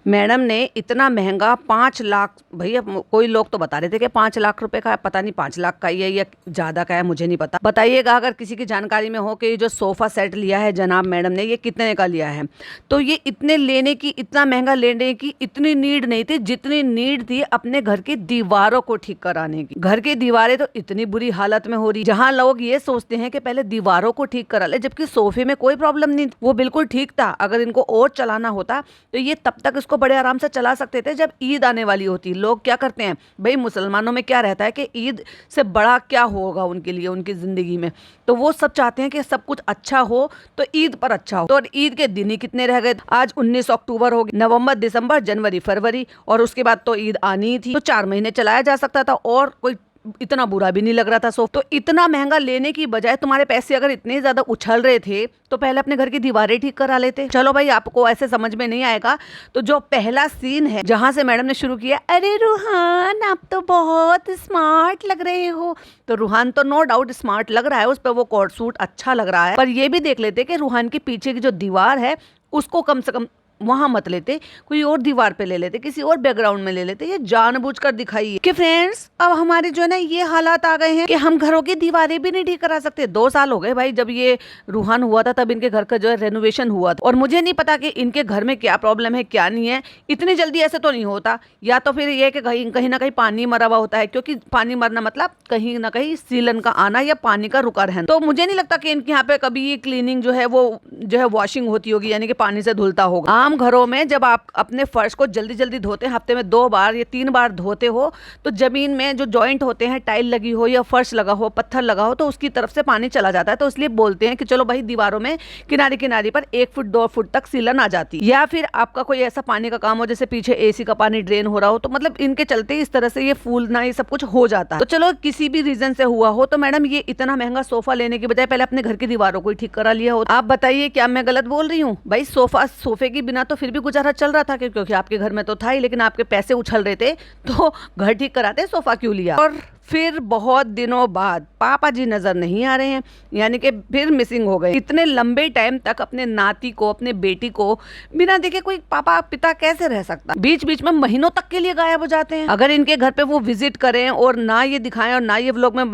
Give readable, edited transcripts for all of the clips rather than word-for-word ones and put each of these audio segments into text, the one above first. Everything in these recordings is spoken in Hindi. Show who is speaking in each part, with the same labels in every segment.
Speaker 1: मैडम ने इतना महंगा 5 लाख, भैया कोई लोग तो बता रहे थे कि 5 लाख रुपए का है, पता नहीं 5 लाख का ही है या ज्यादा का है, मुझे नहीं पता। बताइएगा अगर किसी की जानकारी में हो कि ये जो सोफा सेट लिया है जनाब मैडम ने, ये कितने का लिया है। तो ये इतने लेने की, इतना महंगा लेने की इतनी नीड नहीं थी जितनी नीड थी अपने घर की दीवारों को ठीक कराने की। घर की दीवारें तो इतनी बुरी हालत में हो रही, जहाँ लोग ये सोचते हैं कि पहले दीवारों को ठीक करा ले, जबकि सोफे में कोई प्रॉब्लम नहीं, वो बिल्कुल ठीक था। अगर इनको और चलाना होता तो ये तब तक इसको बड़े आराम से चला सकते थे जब ईद आने वाली होती। लोग क्या करते हैं भाई, मुसलमानों में क्या रहता है कि ईद से बड़ा क्या होगा उनके लिए, उनकी जिंदगी में, तो वो सब चाहते हैं कि सब कुछ अच्छा हो तो ईद पर अच्छा हो। तो ईद के दिन ही कितने रह गए, आज 19 अक्टूबर हो गए, नवंबर दिसंबर जनवरी फरवरी और उसके बाद तो ईद आनी ही थी। तो 4 महीने चलाया जा सकता था और कोई इतना बुरा भी नहीं लग रहा था। सो तो इतना महंगा लेने की बजाय तुम्हारे पैसे अगर इतने ज्यादा उछल रहे थे तो पहले अपने घर की दीवारें ठीक करा लेते। चलो भाई, आपको ऐसे समझ में नहीं आएगा तो जो पहला सीन है जहां से मैडम ने शुरू किया, अरे रूहान आप तो बहुत स्मार्ट लग रहे हो, तो रूहान तो नो डाउट स्मार्ट लग रहा है, उस पर वो कोट सूट अच्छा लग रहा है, पर ये भी देख लेते कि रूहान के पीछे की जो दीवार है उसको कम से कम वहां मत लेते, कोई और दीवार पे ले लेते, किसी और बैकग्राउंड में ले लेते। ये जानबूझकर दिखाई है कि फ्रेंड्स अब हमारे जो है ना ये हालात आ गए हैं कि हम घरों की दीवारें भी नहीं ठीक करा सकते। 2 साल हो गए भाई, जब ये रूहान हुआ था तब इनके घर का जो है रेनोवेशन हुआ था, और मुझे नहीं पता कि इनके घर में क्या प्रॉब्लम है क्या नहीं है। इतनी जल्दी ऐसे तो नहीं होता, या तो फिर ये कि कहीं ना कहीं पानी मरा हुआ होता है, क्योंकि पानी मरना मतलब कहीं ना कहीं सीलन का आना या पानी का रुका रहना। तो मुझे नहीं लगता कि इनके यहाँ पे कभी ये क्लीनिंग जो है वो जो है वॉशिंग होती होगी, यानी कि पानी से धुलता होगा। आम घरों में जब आप अपने फर्श को जल्दी जल्दी धोते हैं, हफ्ते में 2 बार या 3 बार धोते हो, तो जमीन में जो जॉइंट होते हैं, टाइल लगी हो या फर्श लगा हो, पत्थर लगा हो, तो उसकी तरफ से पानी चला जाता है। तो इसलिए बोलते हैं कि चलो भाई दीवारों में किनारे किनारे पर 1 फुट 2 फुट तक सीलन आ जाती है। या फिर आपका कोई ऐसा पानी का काम हो जैसे पीछे एसी का पानी ड्रेन हो रहा हो, तो मतलब इनके चलते इस तरह से ये फूलना ये सब कुछ हो जाता है। तो चलो किसी भी रीजन से हुआ हो, तो मैडम ये इतना महंगा सोफा लेने की बजाय पहले अपने घर की दीवारों को ही ठीक करा लिया हो। आप बताइए क्या मैं गलत बोल रही हूँ भाई? सोफे के बिना तो फिर भी गुजारा चल रहा था क्योंकि आपके घर में तो था ही, लेकिन आपके पैसे उछल रहे थे तो घर ठीक कराते, सोफा क्यों लिया। और फिर बहुत दिनों बाद पापा जी नजर नहीं आ रहे हैं, यानी कि फिर मिसिंग हो गए। इतने लंबे टाइम तक अपने नाती को, अपने बेटी को बिना देखे कोई पापा पिता कैसे रह सकता? बीच बीच में महीनों तक के लिए गायब हो जाते हैं। अगर इनके घर पे वो विजिट करें और ना ये दिखाएं और ना ये व्लॉग में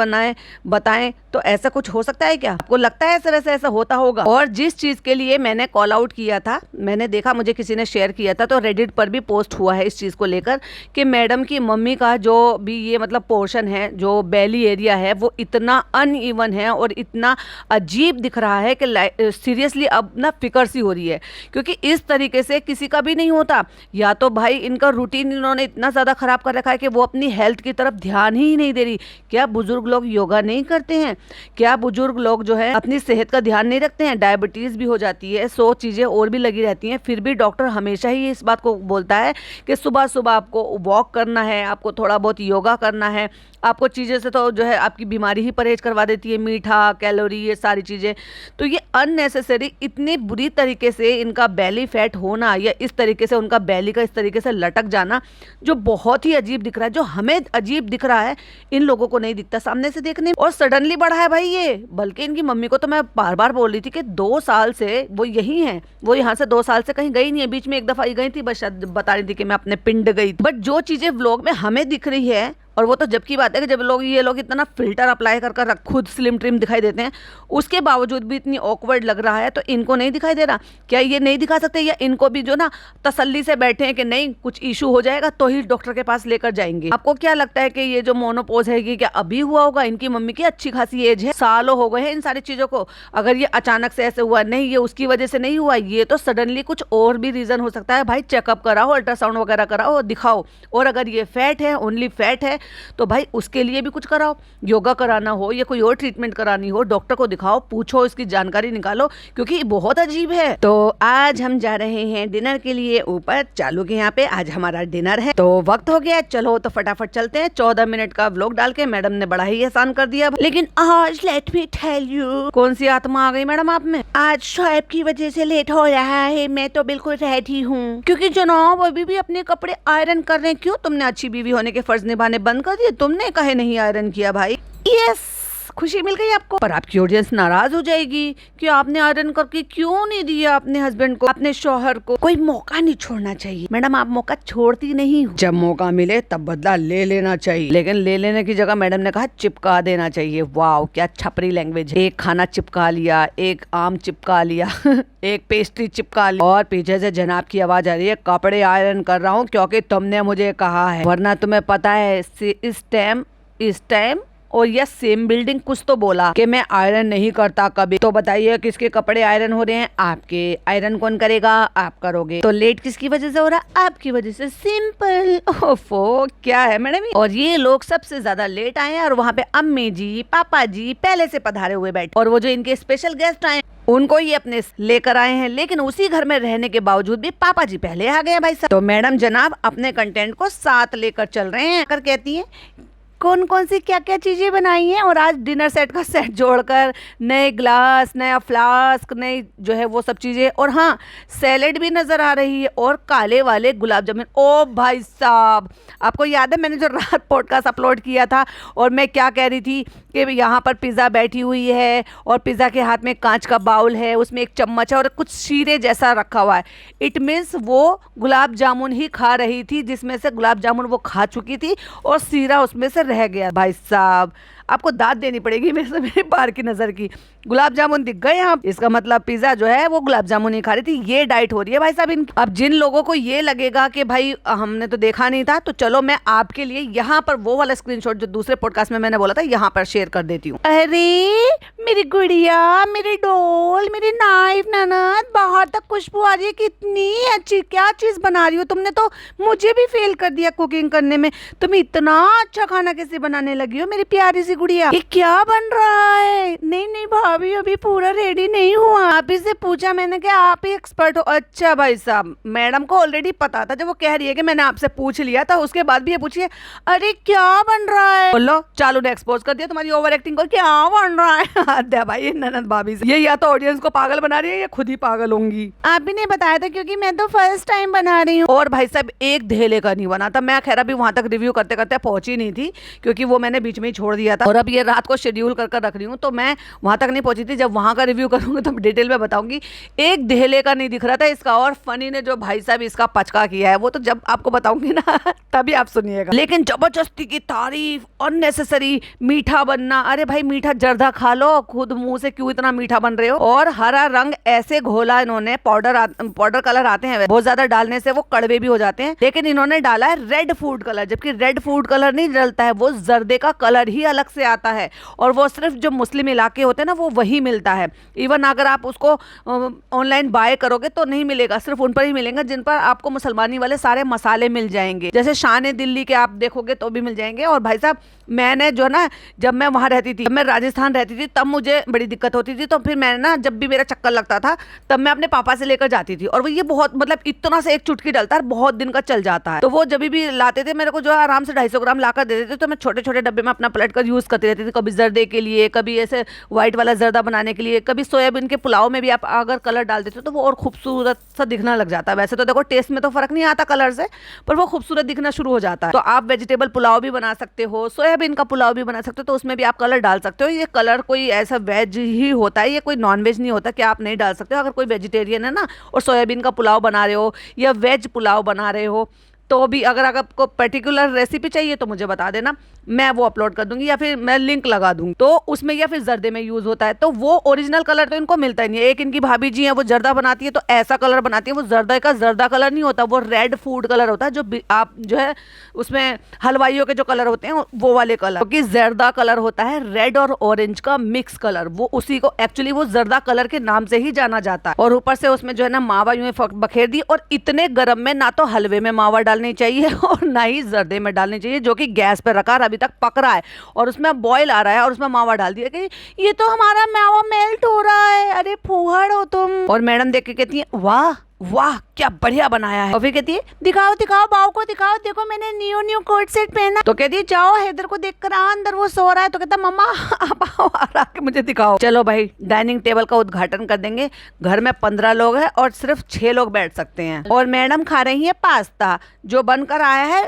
Speaker 1: बताएं तो ऐसा कुछ हो सकता है क्या? आपको लगता है ऐसे वैसे ऐसा होता होगा? और जिस चीज के लिए मैंने कॉल आउट किया था, मैंने देखा मुझे किसी ने शेयर किया था, तो रेडिट पर भी पोस्ट हुआ है इस चीज को लेकर कि मैडम की मम्मी का जो भी ये मतलब पोर्शन है, जो बेली एरिया है, वो इतना अनइवन है और इतना अजीब दिख रहा है कि सीरियसली अब ना फिक्र सी हो रही है, क्योंकि इस तरीके से किसी का भी नहीं होता। या तो भाई इनका रूटीन इन्होंने इतना ज़्यादा खराब कर रखा है कि वो अपनी हेल्थ की तरफ ध्यान ही नहीं दे रही। क्या बुजुर्ग लोग योगा नहीं करते हैं? क्या बुजुर्ग लोग जो है अपनी सेहत का ध्यान नहीं रखते हैं? डायबिटीज़ भी हो जाती है, 100 चीज़ें और भी लगी रहती हैं, फिर भी डॉक्टर हमेशा ही इस बात को बोलता है कि सुबह सुबह आपको वॉक करना है, आपको थोड़ा बहुत योगा करना है। आपको चीज़ें से तो जो है आपकी बीमारी ही परहेज करवा देती है, मीठा, कैलोरी, ये सारी चीज़ें। तो ये अननेसेसरी इतनी बुरी तरीके से इनका बेली फैट होना या इस तरीके से उनका बेली का इस तरीके से लटक जाना, जो बहुत ही अजीब दिख रहा है, जो हमें अजीब दिख रहा है, इन लोगों को नहीं दिखता सामने से देखने में। और सडनली बढ़ा है भाई ये, बल्कि इनकी मम्मी को तो मैं बार बार बोल रही थी कि 2 साल से वो यही है, वो यहाँ से 2 साल से कहीं गई नहीं है। बीच में एक दफ़ा गई थी, बस बता रही थी कि मैं अपने पिंड गई, बट जो चीज़ें व्लॉग में हमें दिख रही है, और वो तो जब की बात है कि जब ये लोग इतना फिल्टर अप्लाई कर खुद स्लिम ट्रिम दिखाई देते हैं, उसके बावजूद भी इतनी ऑकवर्ड लग रहा है, तो इनको नहीं दिखाई दे रहा? क्या ये नहीं दिखा सकते? या इनको भी जो ना तसल्ली से बैठे हैं कि नहीं कुछ इशू हो जाएगा तो ही डॉक्टर के पास लेकर जाएंगे? आपको क्या लगता है कि ये जो मोनोपोज है ये क्या अभी हुआ होगा? इनकी मम्मी की अच्छी खासी एज है, सालों हो गए हैं इन सारी चीजों को। अगर ये अचानक से ऐसे हुआ, नहीं ये उसकी वजह से नहीं हुआ, ये तो सडनली कुछ और भी रीजन हो सकता है। भाई चेकअप कराओ, अल्ट्रासाउंड वगैरह कराओ, दिखाओ। और अगर ये फैट है, ओनली फैट है, तो भाई उसके लिए भी कुछ कराओ, योगा कराना हो या कोई और ट्रीटमेंट करानी हो, डॉक्टर को दिखाओ, पूछो, इसकी जानकारी निकालो, क्योंकि बहुत अजीब है। तो आज हम जा रहे हैं डिनर के लिए ऊपर, चालू के यहाँ पे आज हमारा डिनर है, तो वक्त हो गया, चलो तो फटाफट चलते हैं। 14 मिनट का व्लॉग डाल के मैडम ने बड़ा ही आसान कर दिया। लेकिन आज लेट मी टेल यू, कौन सी आत्मा आ गई मैडम आप में? आज शोएब की वजह से लेट हो रहा है। मैं तो बिल्कुल रेडी हूँ, क्योंकि जनाब अभी भी अपने कपड़े आयरन कर रहे हैं। क्यों? तुमने अच्छी बीवी होने के फर्ज निभाने बंद कर दिए? तुमने कहे नहीं आयरन किया भाई? यस, खुशी मिल गई आपको, पर आपकी ऑडियंस नाराज हो जाएगी कि आपने आयरन करके क्यों नहीं दिया अपने हस्बैंड को, अपने शौहर को। कोई मौका नहीं छोड़ना चाहिए। मैडम आप मौका छोड़ती नहीं हो, जब मौका मिले तब बदला ले लेना चाहिए, लेकिन ले लेने की जगह मैडम ने कहा चिपका देना चाहिए। वाह क्या छपरी लैंग्वेज है। एक खाना चिपका लिया, एक आम चिपका लिया एक पेस्ट्री चिपका ली, और पीछे से जनाब की आवाज आ रही है कपड़े आयरन कर रहा हूँ क्योंकि तुमने मुझे कहा है, वरना तुम्हें पता है इस टाइम और यह सेम बिल्डिंग कुछ तो बोला कि मैं आयरन नहीं करता कभी। तो बताइए किसके कपड़े आयरन हो रहे हैं? आपके। आयरन कौन करेगा? आप करोगे। तो लेट किसकी वजह से हो रहा है? आपकी वजह से। सिंपल। ओफो क्या है मैडम। और ये लोग सबसे ज्यादा लेट आए हैं और वहाँ पे अम्मी जी पापा जी पहले से पधारे हुए बैठे, और वो जो इनके स्पेशल गेस्ट आए उनको ही अपने लेकर आए हैं, लेकिन उसी घर में रहने के बावजूद भी पापा जी पहले आ गए भाई साहब। तो मैडम जनाब अपने कंटेंट को साथ लेकर चल रहे हैं। कर कहती है कौन कौन सी क्या क्या चीजें बनाई हैं, और आज डिनर सेट का सेट जोड़कर नए ग्लास, नया फ्लास्क, नई जो है वो सब चीजें, और हाँ सैलेड भी नजर आ रही है, और काले वाले गुलाब जामुन। ओ भाई साहब आपको याद है मैंने जो रात पॉडकास्ट अपलोड किया था और मैं क्या कह रही थी कि यहाँ पर पिज़्ज़ा बैठी हुई है और पिज़्ज़ा के हाथ में कांच का बाउल है, उसमें एक चम्मच है और कुछ शीरे जैसा रखा हुआ है। इट मीन्स वो गुलाब जामुन ही खा रही थी, जिसमें से गुलाब जामुन वो खा चुकी थी और शीरा उसमें से रह गया। भाई साहब आपको दाद देनी पड़ेगी मेरे बाहर की नज़र की। गुलाब जामुन दिख गए यहाँ, इसका मतलब पिज़्ज़ा जो है वो गुलाब जामुन ही खा रही थी। ये डाइट हो रही है भाई साहब इनकी। अब जिन लोगों को ये लगेगा कि भाई हमने तो देखा नहीं था, तो चलो मैं आपके लिए यहाँ पर वो वाला स्क्रीनशॉट जो दूसरे पॉडकास्ट में मैंने बोला था यहाँ पर शेयर कर देती हूँ। अरे मेरी गुड़िया, मेरी डोल, मेरी नाइफ ननद, बाहर तक खुशबू आ रही है। कितनी अच्छी क्या चीज बना रही हो तुमने, तो मुझे भी फेल कर दिया कुकिंग करने में। तुम इतना अच्छा खाना कैसे बनाने लगी हो मेरी प्यारी सी गुड़िया? ये क्या बन रहा है? नहीं भाभी अभी पूरा रेडी नहीं हुआ। आप ही से पूछा मैंने कि आप ही एक्सपर्ट हो। अच्छा भाई साहब मैडम को ऑलरेडी पता था, जब वो कह रही है कि मैंने आपसे पूछ लिया था, उसके बाद भी ये पूछिए अरे क्या बन रहा है। बोलो चालू ने एक्सपोज कर दिया तुम्हारी ओवर एक्टिंग को। क्या बन रहा है? अद्या भाई ननद भाभी से ये या तो ऑडियंस को पागल बना रही है या खुद ही पागल होंगी। आप भी नहीं बताया था क्योंकि मैं तो फर्स्ट टाइम बना रही हूँ। और भाई साहब एक धेले का नहीं बना था। मैं खैर अभी वहां तक रिव्यू करते करते पहुंची नहीं थी क्योंकि वो मैंने बीच में ही छोड़ दिया था, और अब ये रात को शेड्यूल कर रख रही हूँ, तो मैं वहां तक नहीं पहुंची थी। जब वहां का रिव्यू करूंगी तो डिटेल में बताऊंगी। एक धेले का नहीं दिख रहा था इसका, और फनी ने जो भाई साहब इसका पचका किया है वो तो जब आपको बताऊंगी ना तभी आप सुनिएगा। लेकिन जबरदस्ती की तारीफ, अननेसेसरी मीठा बनना। अरे भाई मीठा जर्दा खा लो, खुद मुंह से क्यों इतना मीठा बन रहे हो। और हरा रंग ऐसे घोला इन्होंने, पाउडर कलर आते हैं बहुत ज्यादा डालने से वो कड़वे भी हो जाते हैं, लेकिन इन्होंने डाला है रेड फूड कलर, जबकि रेड फूड कलर नहीं जलता है, वो जर्दे का कलर ही अलग से आता है, और वो सिर्फ जो मुस्लिम इलाके होते हैं ना वो वही मिलता है। इवन अगर आप उसको ऑनलाइन बाय करोगे तो नहीं मिलेगा, सिर्फ उन पर ही मिलेंगे जिन पर आपको मुसलमानी वाले सारे मसाले मिल जाएंगे। जैसे शान दिल्ली के आप देखोगे तो भी मिल जाएंगे। और भाई साहब मैंने जो ना, जब मैं वहाँ रहती थी, जब मैं राजस्थान रहती थी, तब मुझे बड़ी दिक्कत होती थी। तो फिर मैंने ना, जब भी मेरा चक्कर लगता था तब मैं अपने पापा से लेकर जाती थी, और वो ये बहुत मतलब इतना से एक चुटकी डलता है, बहुत दिन का चल जाता है। तो वो जब भी लाते थे मेरे को जो आराम से 250 ग्राम ला कर देते थे, तो मैं छोटे छोटे डब्बे में अपना पलट कर यूज करती रहती थी। कभी जर्दे के लिए, कभी ऐसे व्हाइट वाला जर्दा बनाने के लिए, कभी सोयाबीन के पुलाव में भी आप अगर कलर डाल देते हो तो वो और खूबसूरत सा दिखना लग जाता है। वैसे तो देखो टेस्ट में तो फर्क नहीं आता कलर से, पर वो खूबसूरत दिखना शुरू हो जाता है। तो आप वेजिटेबल पुलाव भी बना सकते हो, सोयाबीन का पुलाव भी बना सकते हो, तो उसमें भी आप कलर डाल सकते हो। ये कलर कोई ऐसा वेज ही होता है, ये कोई नॉन वेज नहीं होता कि आप नहीं डाल सकते हो। अगर कोई वेजिटेरियन है ना और सोयाबीन का पुलाव बना रहे हो या वेज पुलाव बना रहे हो, तो भी अगर आपको पर्टिकुलर रेसिपी चाहिए तो मुझे बता देना, मैं वो अपलोड कर दूंगी या फिर मैं लिंक लगा दूंगी। तो उसमें या फिर जर्दे में यूज होता है, तो वो ओरिजिनल कलर तो इनको मिलता ही नहीं है। एक इनकी भाभी जी हैं, वो जर्दा बनाती है तो ऐसा कलर बनाती है, वो जर्दा का जर्दा कलर नहीं होता, वो रेड फूड कलर होता है, जो आप जो है उसमें हलवाइयों के जो कलर होते हैं वो वाले कलर। क्योंकि जर्दा कलर होता है रेड और ऑरेंज का मिक्स कलर, वो उसी को एक्चुअली वो जर्दा कलर के नाम से ही जाना जाता है। और ऊपर से उसमें जो है ना मावा यूं बखेर दी, और इतने गर्म में ना तो हलवे में मावा डालनी चाहिए और ना ही जर्दे में डालनी चाहिए, जो कि गैस पर रखा अभी तक पक रहा है और उसमें बॉयल आ रहा है और उसमें मावा डाल दिया कि ये तो हमारा मावा मेल्ट हो रहा है। अरे फूहड़ हो तुम। और मैडम देख के कहती है वाह वाह क्या बढ़िया बनाया है। और फिर कहती है दिखाओ दिखाओ बाव को दिखाओ, देखो मैंने न्यू कोट सेट पहना। तो कहती है जाओ हैदर को देख कर आओ, अंदर वो सो रहा है। तो कहता मम्मा आप आओ आके मुझे दिखाओ। चलो भाई डाइनिंग टेबल का उद्घाटन कर देंगे। घर में 15 लोग हैं और सिर्फ 6 लोग बैठ सकते हैं। और मैडम खा रही है पास्ता जो बनकर आया है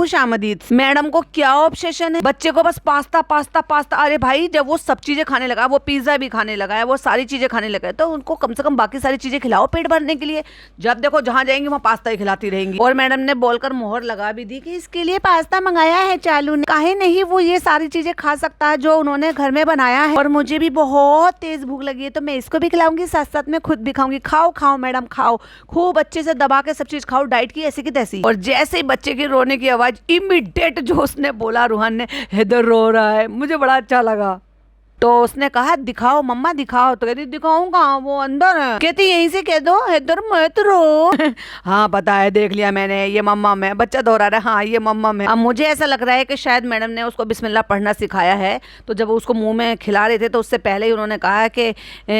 Speaker 1: खुशामदीद। मैडम को क्या ऑब्सेशन है, बच्चे को बस पास्ता पास्ता पास्ता। अरे भाई जब वो सब चीजें खाने लगा, वो पिज्जा भी खाने लगा है, वो सारी चीजें खाने लगा है, तो उनको कम से कम बाकी सारी चीजें खिलाओ पेट भरने के लिए। जब देखो जहां जाएंगे वहां पास्ता ही खिलाती रहेंगी। और मैडम ने बोलकर मोहर लगा भी दी कि इसके लिए पास्ता मंगाया है चालू ने, काहे नहीं वो ये सारी चीजें खा सकता है जो उन्होंने घर में बनाया है। और मुझे भी बहुत तेज भूख लगी है तो मैं इसको भी खिलाऊंगी, साथ साथ में खुद भी खाऊंगी। खाओ खाओ मैडम खाओ, खूब अच्छे से दबा के सब चीज खाओ, डाइट की ऐसी की तैसी। और जैसे ही बच्चे की रोने की आवाज, इमीडिएट जो उसने बोला रूहान ने, हैदर रो रहा है, मुझे बड़ा अच्छा लगा। तो उसने कहा दिखाओ मम्मा दिखाओ, तो कहती दिखाऊं कहाँ, वो अंदर है। कहती यहीं से कह दो हैदर मत रो। हाँ पता है, देख लिया मैंने, ये मम्मा में। बच्चा दोहरा रहा है, हाँ ये मम्मा में। अब मुझे ऐसा लग रहा है कि शायद मैडम ने उसको बिस्मिल्लाह पढ़ना सिखाया है, तो जब उसको मुंह में खिला रहे थे तो उससे पहले ही उन्होंने कहा कि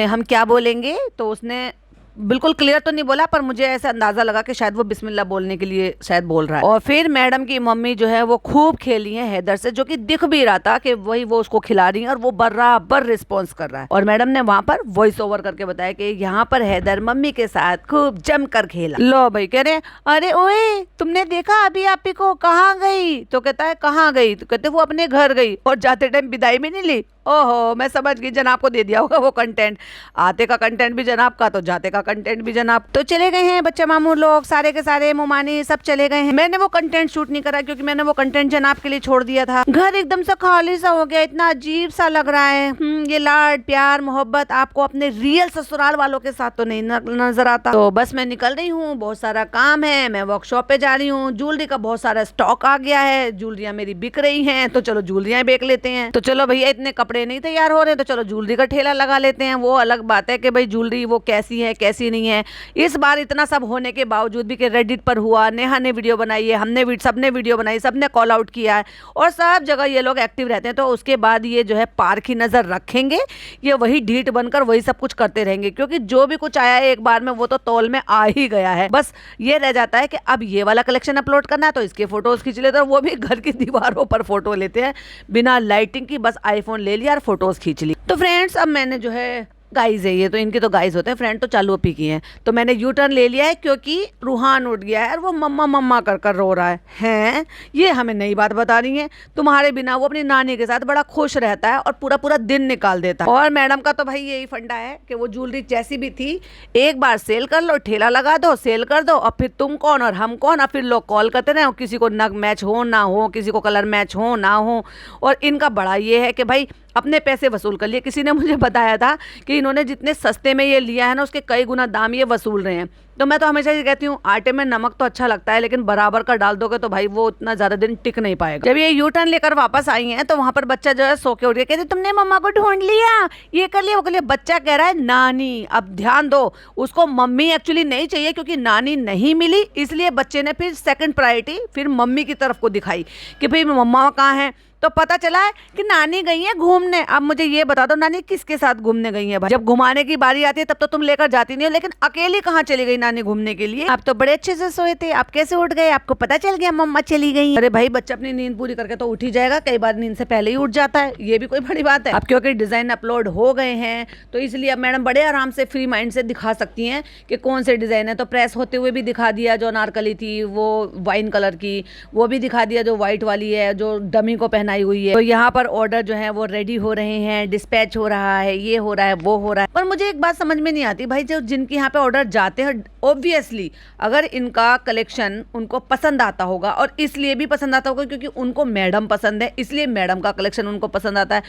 Speaker 1: हम क्या बोलेंगे, तो उसने बिल्कुल क्लियर तो नहीं बोला, पर मुझे ऐसा अंदाजा लगा कि शायद वो बिस्मिल्लाह बोलने के लिए शायद बोल रहा है। और फिर मैडम की मम्मी जो है वो खूब खेली है हैदर से, जो कि दिख भी रहा था कि वही वो उसको खिला रही है और वो बराबर रिस्पॉन्स कर रहा है। और मैडम ने वहां पर वॉइस ओवर करके बताया कि यहाँ पर हैदर मम्मी के साथ खूब जमकर खेला। लो भाई कह रहे अरे ओए तुमने देखा अभी आपी को, कहाँ गई? तो कहता है कहाँ गई? तो कहते वो अपने घर गई और जाते टाइम विदाई भी नहीं ली। ओहो मैं समझ गई, जनाब को दे दिया होगा वो कंटेंट, आते का कंटेंट भी जनाब का तो जाते का कंटेंट भी जनाब। तो चले गए हैं बच्चे मामू लोग, सारे के सारे मुमानी सब चले गए हैं। मैंने वो कंटेंट शूट नहीं करा क्योंकि मैंने वो कंटेंट जनाब के लिए छोड़ दिया था। घर एकदम से खाली सा हो गया, इतना अजीब सा लग रहा है। ये लाड प्यार मोहब्बत आपको अपने रियल ससुराल वालों के साथ तो नहीं नजर आता। तो बस मैं निकल रही हूँ, बहुत सारा काम है, मैं वर्कशॉप पे जा रही हूँ। ज्वेलरी का बहुत सारा स्टॉक आ गया है, ज्वेलरियां मेरी बिक रही है, तो चलो ज्वेलरियां बेच लेते हैं। तो चलो भैया इतने कपड़े नहीं तैयार हो रहे तो चलो ज्वेलरी का ठेला लगा लेते हैं। वो अलग बात है कि भाई ज्वेलरी वो कैसी है कैसी नहीं है। इस बार इतना सब होने के बावजूद भी कि रेडिट पर हुआ, नेहा ने वीडियो बनाई है, हमने सबने वीडियो बनाई, सबने कॉल आउट किया है और सब जगह ये लोग एक्टिव रहते हैं। तो उसके बाद ये जो है पार्क की नजर रखेंगे, ये वही ढीठ बनकर वही सब कुछ करते रहेंगे, क्योंकि जो भी कुछ आया है एक बार में वो तो तौल में आ ही गया है। बस ये रह जाता है कि अब ये वाला कलेक्शन अपलोड करना है तो इसके फोटोज खींच लेते हैं, वो भी घर की दीवारों पर फोटो लेते हैं बिना लाइटिंग की, बस आईफोन ले लिया और फोटोज खींच ली। तो फ्रेंड्स अब मैंने जो है गाइज है ये, तो इनके तो गाइज होते हैं, फ्रेंड तो चालू पी की हैं, तो मैंने यू टर्न ले लिया है क्योंकि रूहान उठ गया है और वो मम्मा मम्मा कर कर रो रहा है। हैं ये हमें नई बात बता रही है, तुम्हारे बिना वो अपनी नानी के साथ बड़ा खुश रहता है और पूरा पूरा दिन निकाल देता है। और मैडम का तो भाई यही फंडा है कि वो ज्वेलरी जैसी भी थी एक बार सेल कर लो, ठेला लगा दो, सेल कर दो, और फिर तुम कौन और हम कौन, और फिर लोग कॉल करते रहे, किसी को नग मैच हो ना हो, किसी को कलर मैच हो ना हो। और इनका बड़ा ये है कि भाई अपने पैसे वसूल कर लिए। किसी ने मुझे बताया था कि इन्होंने जितने सस्ते में ये लिया है ना उसके कई गुना दाम ये वसूल रहे हैं। तो मैं तो हमेशा ये कहती हूँ आटे में नमक तो अच्छा लगता है लेकिन बराबर का डाल दोगे तो भाई वो उतना ज्यादा दिन टिक नहीं पाएगा। जब ये यू टर्न लेकर वापस आई हैं तो वहां पर बच्चा जो है सो के उठ गया, कहते तुमने मम्मा को ढूंढ लिया, ये कर लिया वो कर लिया। बच्चा कह रहा है नानी। अब ध्यान दो, उसको मम्मी एक्चुअली नहीं चाहिए क्योंकि नानी नहीं मिली, इसलिए बच्चे ने फिर सेकंड प्रायोरिटी फिर मम्मी की तरफ को दिखाई कि भाई मम्मा कहाँ है। तो पता चला है कि नानी गई है घूमने। अब मुझे ये बता दो नानी किसके साथ घूमने गई है भाई? जब घुमाने की बारी आती है तब तो तुम लेकर जाती नहीं हो, लेकिन अकेली कहाँ चली गई नानी घूमने के लिए? आप तो बड़े अच्छे से सोए थे, आप कैसे उठ गए? आपको पता चल गया मम्मा चली गई? अरे भाई बच्चा अपनी नींद पूरी करके तो उठ ही जाएगा, कई बार नींद से पहले ही उठ जाता है, ये भी कोई बड़ी बात है। अब क्योंकि डिजाइन अपलोड हो गए हैं तो इसलिए अब मैडम बड़े आराम से फ्री माइंड से दिखा सकती हैं कि कौन से डिजाइन है। तो प्रेस होते हुए भी दिखा दिया जो अनारकली थी वो वाइन कलर की, वो भी दिखा दिया जो व्हाइट वाली है जो डमी को पहनाई हुई है। तो यहाँ पर ऑर्डर जो है वो रेडी हो रहे हैं, डिस्पैच हो रहा है, ये हो रहा है वो हो रहा है। पर मुझे एक बात समझ में नहीं आती भाई, जो जिनके यहाँ पे ऑर्डर जाते हैं ऑब्वियसली अगर इनका कलेक्शन उनको पसंद आता होगा, और इसलिए भी पसंद आता होगा क्योंकि उनको मैडम पसंद है, इसलिए मैडम का कलेक्शन उनको पसंद आता है।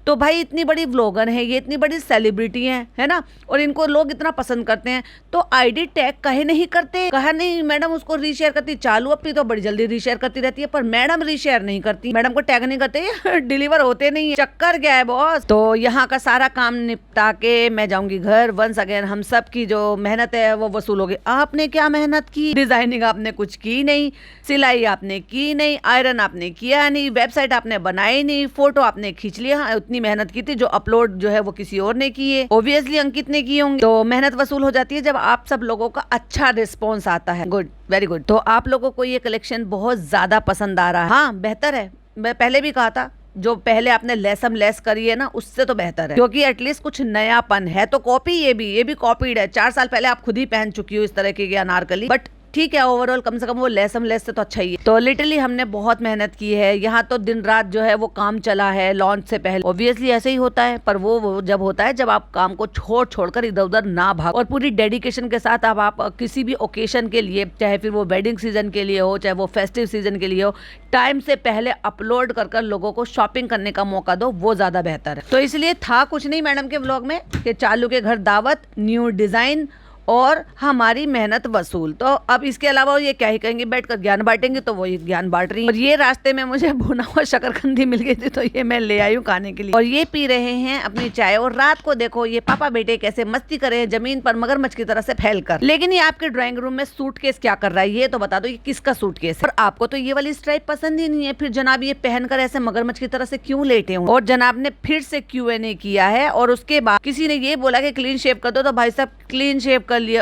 Speaker 1: तो भाई इतनी बड़ी व्लॉगर है ये, इतनी बड़ी सेलिब्रिटी है ना, और इनको लोग इतना पसंद करते हैं तो आईडी टैग कहे नहीं करते, कहा नहीं मैडम उसको रीशेयर करती। चालू अपनी तो बड़ी जल्दी रीशेयर करती रहती है पर मैडम रीशेयर नहीं करती, मैडम को टैग नहीं करते, डिलीवर होते नहीं है। चक्कर क्या है बॉस? तो यहाँ का सारा काम निपटा के मैं जाऊंगी घर। वंस अगेन हम सब की जो मेहनत है वो वसूल होगी। आपने क्या मेहनत की? डिजाइनिंग आपने कुछ की नहीं, सिलाई आपने की नहीं, आयरन आपने किया नहीं, वेबसाइट आपने बनाई नहीं, फोटो आपने खींच लिया, उतनी मेहनत की थी, जो अपलोड जो है वो किसी और ने की है, ऑब्वियसली अंकित ने की होंगे। तो मेहनत वसूल हो जाती है जब आप सब लोगों का अच्छा रिस्पॉन्स आता है। Good, very good. तो आप लोगों को ये कलेक्शन बहुत ज्यादा पसंद आ रहा है? हाँ बेहतर है, मैं पहले भी कहा था जो पहले आपने लेसम लेस करी है ना उससे तो बेहतर है, क्योंकि एटलीस्ट कुछ नयापन है। तो कॉपी ये भी कॉपीड है, 4 साल पहले आप खुद ही पहन चुकी हो इस तरह की अनारकली, बट ठीक है, ओवरऑल कम से कम वो लेस से तो अच्छा ही है। तो लिटरली हमने बहुत मेहनत की है, यहाँ तो दिन रात जो है वो काम चला है लॉन्च से पहले। ऑब्वियसली ऐसे ही होता है, पर वो जब होता है जब आप काम को छोड़कर इधर उधर ना भाग और पूरी डेडिकेशन के साथ आप किसी भी ओकेशन के लिए, चाहे फिर वो वेडिंग सीजन के लिए हो, चाहे वो फेस्टिव सीजन के लिए हो, टाइम से पहले अपलोड कर लोगों को शॉपिंग करने का मौका दो, वो ज्यादा बेहतर है। तो इसलिए था कुछ नहीं मैडम के व्लॉग में कि चालू के घर दावत, न्यू डिजाइन और हमारी मेहनत वसूल। तो अब इसके अलावा ये क्या ही कहेंगे, बैठकर ज्ञान बांटेंगे, तो वो ज्ञान बांट रही है। और ये रास्ते में मुझे भुना हुआ शकरकंदी मिल गई थी, तो ये मैं ले आई हूँ खाने के लिए। और ये पी रहे हैं अपनी चाय। और रात को देखो ये पापा बेटे कैसे मस्ती कर रहे हैं जमीन पर मगरमच्छ की तरह से फैल कर। लेकिन ये आपके ड्राइंग रूम में सूटकेस क्या कर रहा है, ये तो बता दो, ये किसका सूटकेस है? और आपको तो ये वाली स्ट्राइप पसंद ही नहीं है, फिर जनाब ये पहनकर ऐसे मगरमच्छ की तरह से क्यों लेटे हो? और जनाब ने फिर से Q&A किया है, और उसके बाद किसी ने ये बोला कि क्लीन शेव कर दो, तो भाई साहब क्लीन शेव कर लिया।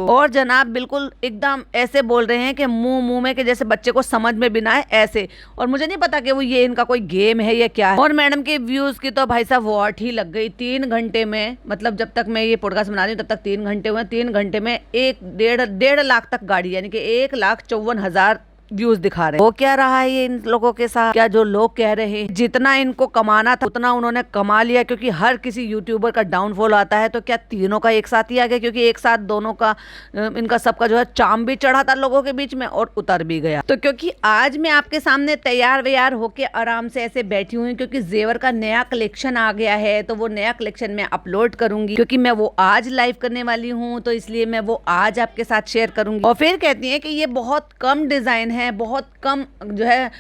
Speaker 1: और जनाब बिल्कुल एकदम ऐसे बोल रहे हैं कि मुंह में, कि जैसे बच्चे को समझ में भी ना आए ऐसे। और मुझे नहीं पता कि वो ये इनका कोई गेम है या क्या है। और मैडम के व्यूज की तो भाई साहब वॉट ही लग गई 3 घंटे में। मतलब जब तक मैं ये पॉडकास्ट बना रही हूँ तब तक 3 घंटे हुए। 3 घंटे में 1.5 लाख तक गाड़ी, यानी कि 1,54,000 व्यूज दिखा रहे हैं। वो क्या रहा है ये इन लोगों के साथ? क्या जो लोग कह रहे हैं जितना इनको कमाना था उतना उन्होंने कमा लिया, क्योंकि हर किसी यूट्यूबर का डाउनफॉल आता है, तो क्या तीनों का एक साथ ही आ गया? क्योंकि एक साथ दोनों का, इनका सबका जो है चाम भी चढ़ा था लोगों के बीच में और उतर भी गया। तो क्योंकि आज मैं आपके सामने तैयार व्यार होके आराम से ऐसे बैठी हुई, क्योंकि जेवर का नया कलेक्शन आ गया है, तो वो नया कलेक्शन मैं अपलोड करूंगी, क्योंकि मैं वो आज लाइव करने वाली हूँ, तो इसलिए मैं वो आज आपके साथ शेयर करूंगी। और फिर कहती है कि ये बहुत कम डिजाइन है, बहुत कम जो है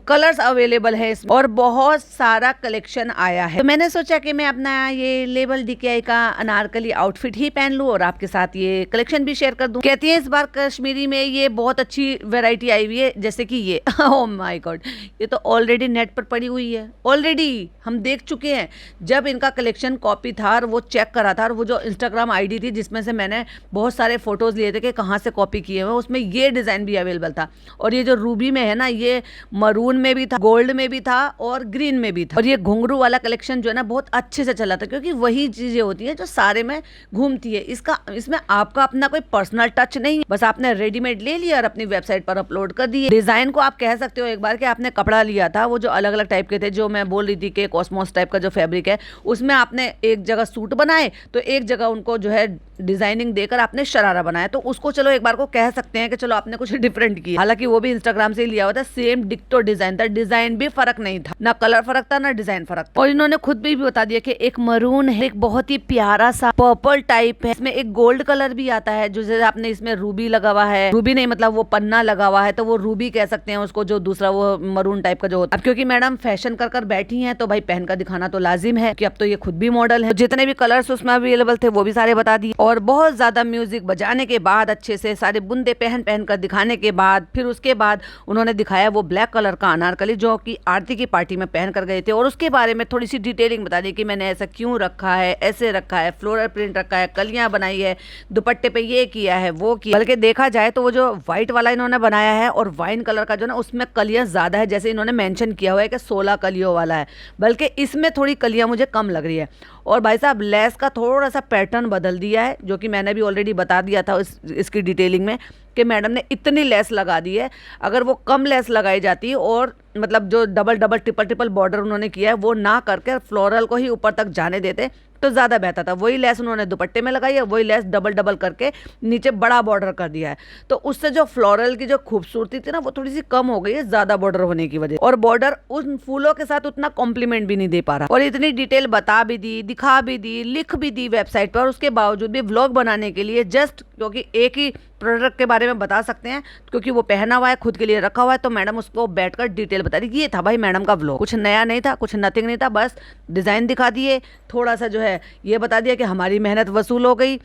Speaker 1: कलर्स अवेलेबल है इसमें, और बहुत सारा कलेक्शन आया है। तो मैंने सोचा कि मैं अपना ये लेवल DKI का अनारकली आउटफिट ही पहन लूं और आपके साथ ये कलेक्शन भी शेयर कर दूं। कहती है इस बार कश्मीरी में ये बहुत अच्छी वैरायटी आई हुई है, जैसे कि ये ओह माय गॉड, ये तो ऑलरेडी नेट पर पड़ी हुई है, ऑलरेडी हम देख चुके हैं। जब इनका कलेक्शन कॉपी था और वो चेक करा था, और वो जो इंस्टाग्राम ID थी जिसमें से मैंने बहुत सारे फोटोज लिए थे कि कहाँ से कॉपी किए हुए, उसमें ये डिजाइन भी अवेलेबल था। और ये जो रूबी में है ना, ये मरून में भी था, गोल्ड में भी था और ग्रीन में भी था। और ये घुंघरू वाला कलेक्शन जो है ना बहुत अच्छे से चला था, क्योंकि वही चीजें होती हैं जो सारे में घूमती है। इसमें आपका अपना कोई पर्सनल टच नहीं है, बस आपने रेडीमेड ले लिया और अपनी वेबसाइट पर अपलोड कर दिए। डिजाइन को आप कह सकते हो एक बार कि आपने कपड़ा लिया था, वो जो अलग अलग टाइप के थे, जो मैं बोल रही थी कि कॉस्मोस टाइप का जो फैब्रिक है, उसमें आपने एक जगह सूट बनाए, तो एक जगह उनको जो है डिजाइनिंग देकर आपने शरारा बनाया। तो उसको चलो एक बार को कह सकते हैं कि चलो आपने कुछ डिफरेंट किया। हालांकि वो भी इंस्टाग्राम से लिया हुआ था, सेम डिक्टो डिजाइन था, डिजाइन भी फर्क नहीं था, ना कलर फर्क था ना डिजाइन फर्क था। और इन्होंने खुद भी बता दिया कि एक मरून है, एक बहुत ही प्यारा सा पर्पल टाइप है, इसमें एक गोल्ड कलर भी आता है, जो जैसे आपने इसमें रूबी लगा हुआ है, रूबी नहीं मतलब वो पन्ना लगा हुआ है, तो वो रूबी कह सकते हैं उसको, जो दूसरा वो मरून टाइप का जो होता है। अब क्योंकि मैडम फैशन कर बैठी है, तो भाई पहन कर दिखाना तो लाजिम है, कि अब तो ये खुद भी मॉडल है। तो जितने भी कलर्स उसमें अवेलेबल थे वो भी सारे बता दिए। और बहुत ज्यादा म्यूजिक बजाने के बाद, अच्छे से सारे बुंदे पहन कर दिखाने के बाद, फिर उसके बाद उन्होंने दिखाया वो ब्लैक कलर का अनारकली, जो कि आरती की पार्टी में पहन कर गए थे। और उसके बारे में थोड़ी सी डिटेलिंग बता दी कि मैंने ऐसा क्यों रखा है, ऐसे रखा है, फ्लोरल प्रिंट रखा है, कलियां बनाई है, दुपट्टे पे ये किया है, वो किया। बल्कि देखा जाए तो वो जो व्हाइट वाला इन्होंने बनाया है और वाइन कलर का जो ना, उसमें कलियां ज्यादा है, जैसे इन्होंने मेंशन किया हुआ है कि 16 कलियों वाला है, बल्कि इसमें थोड़ी कलियां मुझे कम लग रही है। और भाई साहब लेस का थोड़ा सा पैटर्न बदल दिया है, जो कि मैंने भी ऑलरेडी बता दिया था इसकी डिटेलिंग में, कि मैडम ने इतनी लेस लगा दी है। अगर वो कम लेस लगाई जाती और मतलब जो डबल ट्रिपल बॉर्डर उन्होंने किया है वो ना करके फ्लोरल को ही ऊपर तक जाने देते तो ज़्यादा बेहतर था। वही लेस उन्होंने दुपट्टे में लगाई है, वही लेस डबल करके नीचे बड़ा बॉर्डर कर दिया है, तो उससे जो फ्लोरल की जो खूबसूरती थी ना वो थोड़ी सी कम हो गई है ज़्यादा बॉर्डर होने की वजह। और बॉर्डर उन फूलों के साथ उतना कॉम्प्लीमेंट भी नहीं दे पा रहा। और इतनी डिटेल बता भी दी, दिखा भी दी, लिख भी दी वेबसाइट पर, उसके बावजूद भी व्लॉग बनाने के लिए जस्ट क्योंकि एक ही प्रोडक्ट के बारे में बता सकते हैं, क्योंकि वो पहना हुआ है, खुद के लिए रखा हुआ है, तो मैडम उसको बैठकर डिटेल बता दी। ये था भाई मैडम का व्लॉग, कुछ नया नहीं था, कुछ नथिंग नहीं था, बस डिज़ाइन दिखा दिए, थोड़ा सा जो है ये बता दिया कि हमारी मेहनत वसूल हो गई,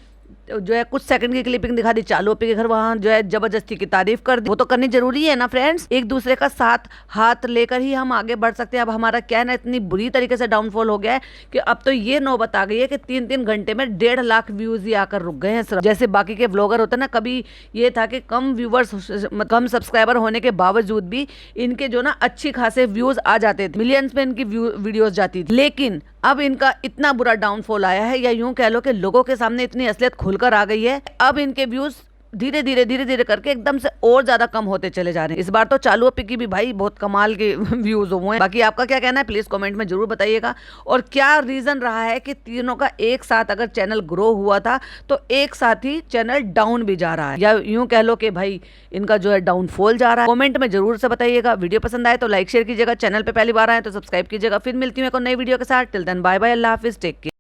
Speaker 1: जो है कुछ सेकंड की क्लिपिंग दिखा दी, चालू ओपी के घर वहाँ जो है जबरदस्ती की तारीफ कर दी। वो तो करनी जरूरी है ना फ्रेंड्स, एक दूसरे का साथ हाथ लेकर ही हम आगे बढ़ सकते हैं। अब हमारा क्या है ना, इतनी बुरी तरीके से डाउनफॉल हो गया है कि अब तो ये नौबत आ गई है कि 3-3 घंटे में 1.5 लाख व्यूज ही आकर रुक गए हैं सिर्फ। जैसे बाकी के व्लॉगर होते हैं ना, कभी ये था कि कम व्यूवर्स, कम सब्सक्राइबर होने के बावजूद भी इनके जो ना अच्छी खासे व्यूज आ जाते थे, मिलियंस में इनकी वीडियोज जाती थी। लेकिन अब इनका इतना बुरा डाउनफॉल आया है, या यूं कह लो कि लोगों के सामने इतनी असलियत खुलकर आ गई है, अब इनके व्यूज धीरे धीरे करके एकदम से और ज्यादा कम होते चले जा रहे हैं। इस बार तो चालू पिकी भी भाई बहुत कमाल के व्यूज हुए हैं। बाकी आपका क्या कहना है प्लीज कमेंट में जरूर बताइएगा। और क्या रीजन रहा है कि तीनों का एक साथ अगर चैनल ग्रो हुआ था तो एक साथ ही चैनल डाउन भी जा रहा है, या यूं कह लो कि भाई इनका जो है डाउनफॉल जा रहा है। कमेंट में जरूर से बताइएगा। वीडियो पसंद आए तो लाइक शेयर कीजिएगा, चैनल पे पहली बार आए तो सब्सक्राइब कीजिएगा। फिर मिलती हूं एक और नई वीडियो के साथ। टिल देन बाय बाय, अल्लाह हाफिज, टेक केयर।